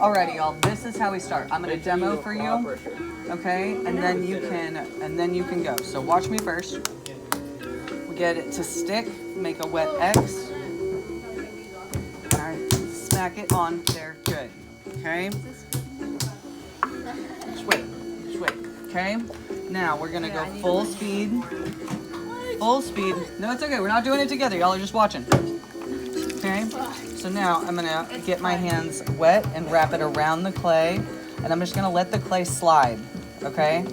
Alrighty, y'all. This is how we start. I'm gonna demo for you, okay? And then you can go. So watch me first. We get it to stick. Make a wet X. Alright, smack it on there. Good. Okay. Just wait. Okay. Now we're gonna go full speed. Full speed. No, it's okay. We're not doing it together. Y'all are just watching. Okay. So now I'm gonna get my hands wet and wrap it around the clay, and I'm just gonna let the clay slide. Okay.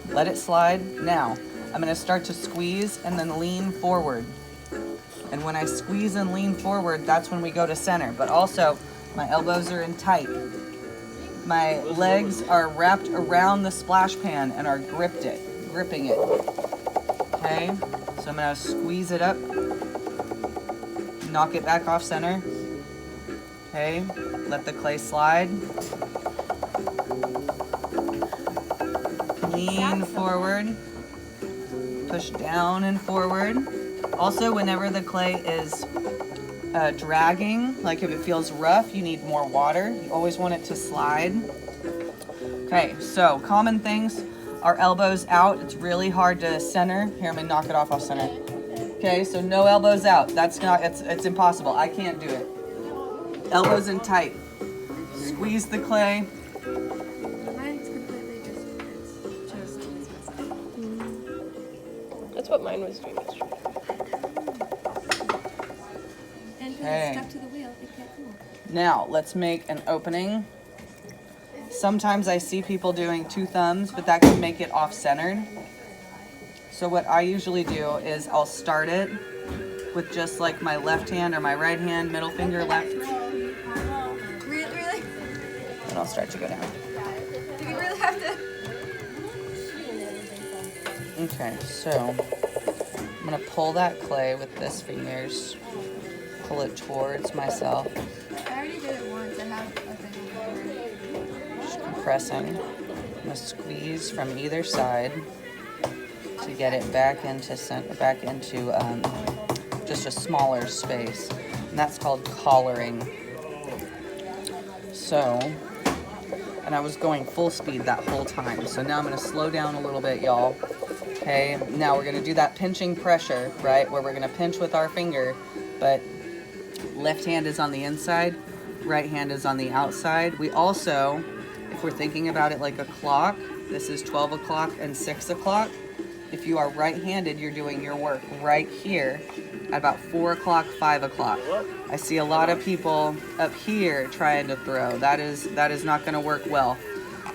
Let it slide. Now I'm gonna start to squeeze and then lean forward. And when I squeeze and lean forward, that's when we go to center. But also, my elbows are in tight. My legs are wrapped around the splash pan and are gripping it. Okay, so I'm gonna squeeze it up, knock it back off center. Okay, let the clay slide. Lean forward, push down and forward. Also, whenever the clay is dragging, like if it feels rough, you need more water. You always want it to slide. Okay, so common things, our elbows out. It's really hard to center. Here, I'm gonna knock it off center. Okay, so no elbows out. That's not, it's impossible. I can't do it. Elbows in tight. Squeeze the clay. Mine's completely just That's what mine was doing yesterday. and Okay. stuck to the wheel. It can't move. Now, let's make an opening. Sometimes I see people doing 2 thumbs, but that can make it off-centered. So what I usually do is I'll start it with just like my left hand or my right hand, middle finger left, Really? and I'll start to go down. Do we really have to? Okay, so I'm gonna pull that clay with this fingers, pull it towards myself, I already did it once. I have a thing. just compressing. I'm gonna squeeze from either side to get it back into just a smaller space, and that's called collaring. So, and I was going full speed that whole time, so now I'm gonna slow down a little bit, y'all. Okay, now we're gonna do that pinching pressure, right, where we're gonna pinch with our finger, but left hand is on the inside, right hand is on the outside. We also, if we're thinking about it like a clock, this is 12 o'clock and 6 o'clock. If you are right-handed, you're doing your work right here at about 4 o'clock, 5 o'clock. I see a lot of people up here trying to throw. That is not gonna work well.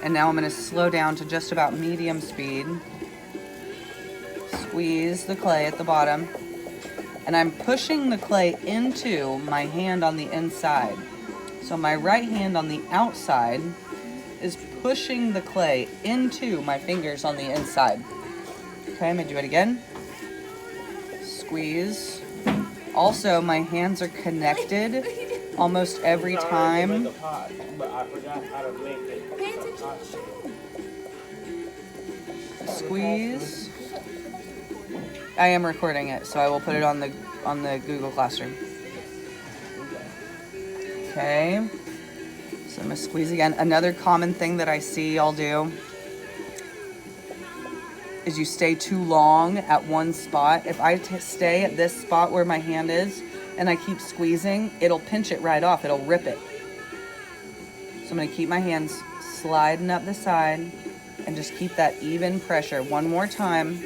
And now I'm gonna slow down to just about medium speed. Squeeze the clay at the bottom. And I'm pushing the clay into my hand on the inside. So my right hand on the outside is pushing the clay into my fingers on the inside. Okay, I'm gonna do it again. Squeeze. Also, my hands are connected almost every time. But I forgot how to make it. Pay attention. Squeeze. I am recording it, so I will put it on the Google Classroom. Okay. So I'm gonna squeeze again. Another common thing that I see y'all do is you stay too long at one spot. If I stay at this spot where my hand is and I keep squeezing, it'll pinch it right off. It'll rip it. So I'm gonna keep my hands sliding up the side and just keep that even pressure. One more time.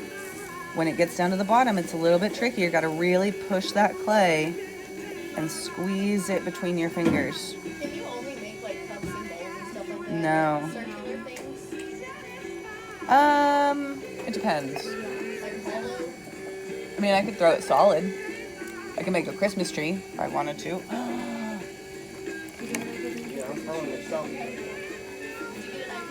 When it gets down to the bottom, it's a little bit trickier. Got to really push that clay and squeeze it between your fingers. Can you only make like cups and bowls and stuff like that? No. Circular things? It depends. Like hollow? I mean, I could throw it solid. I can make a Christmas tree if I wanted to. Yeah, I'm throwing it something. Did you get an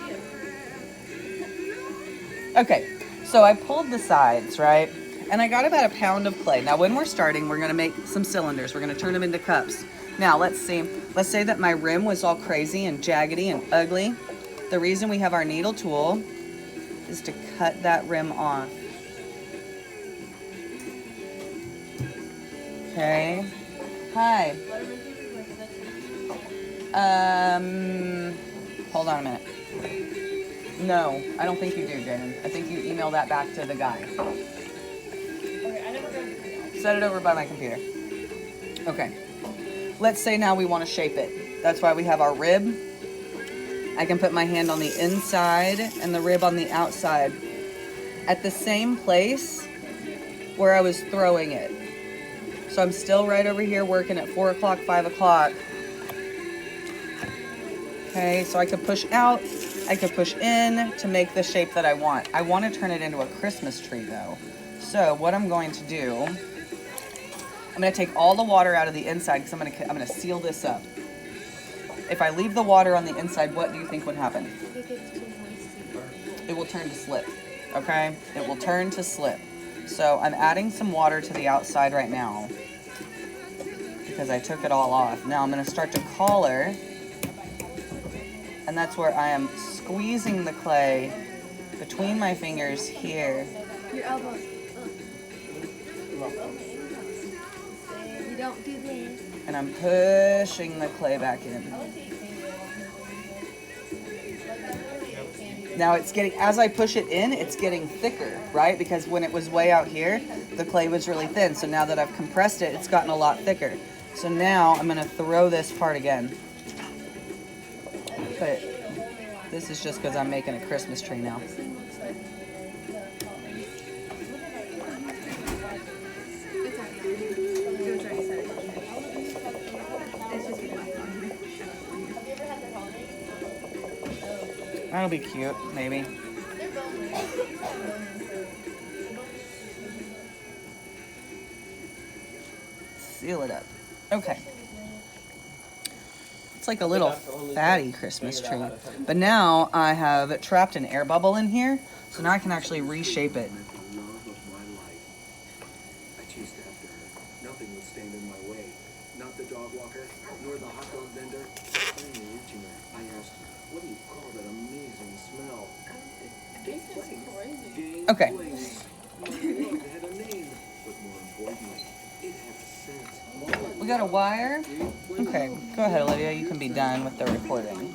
idea? Okay, so I pulled the sides, right? And I got about a pound of clay. Now, when we're starting, we're gonna make some cylinders. We're gonna turn them into cups. Now, let's see. Let's say that my rim was all crazy and jaggedy and ugly. The reason we have our needle tool is to cut that rim off. Okay. Hi. Hold on a minute. No, I don't think you do, Jaden. I think you email that back to the guy. Okay, I never got it. Set it over by my computer. Okay. Let's say now we want to shape it. That's why we have our rib. I can put my hand on the inside and the rib on the outside at the same place where I was throwing it. So I'm still right over here working at 4 o'clock, 5 o'clock. Okay, so I could push out, I could push in to make the shape that I want. I want to turn it into a Christmas tree though. So what I'm going to do, I'm going to take all the water out of the inside because I'm going to seal this up. If I leave the water on the inside, what do you think would happen? It will turn to slip, okay? It will turn to slip. So I'm adding some water to the outside right now because I took it all off. Now I'm going to start to collar, and that's where I am squeezing the clay between my fingers here. Your elbows. You don't do this. And I'm pushing the clay back in. Now it's getting, as I push it in, it's getting thicker, right? Because when it was way out here, the clay was really thin. So now that I've compressed it, it's gotten a lot thicker. So now I'm gonna throw this part again. But this is just because I'm making a Christmas tree now. That'll be cute, maybe. Seal it up. Okay. It's like a little fatty Christmas tree. But now I have trapped an air bubble in here, so now I can actually reshape it. I chased after her. Nothing would stand in my way. Not the dog walker, nor the hot dog vendor. Finally reaching her, I asked, "What do you call that amazing smell?" Okay. It had a name, but more importantly, it had a scent. We got a wire. Okay, go ahead, Olivia. You can be done with the recording.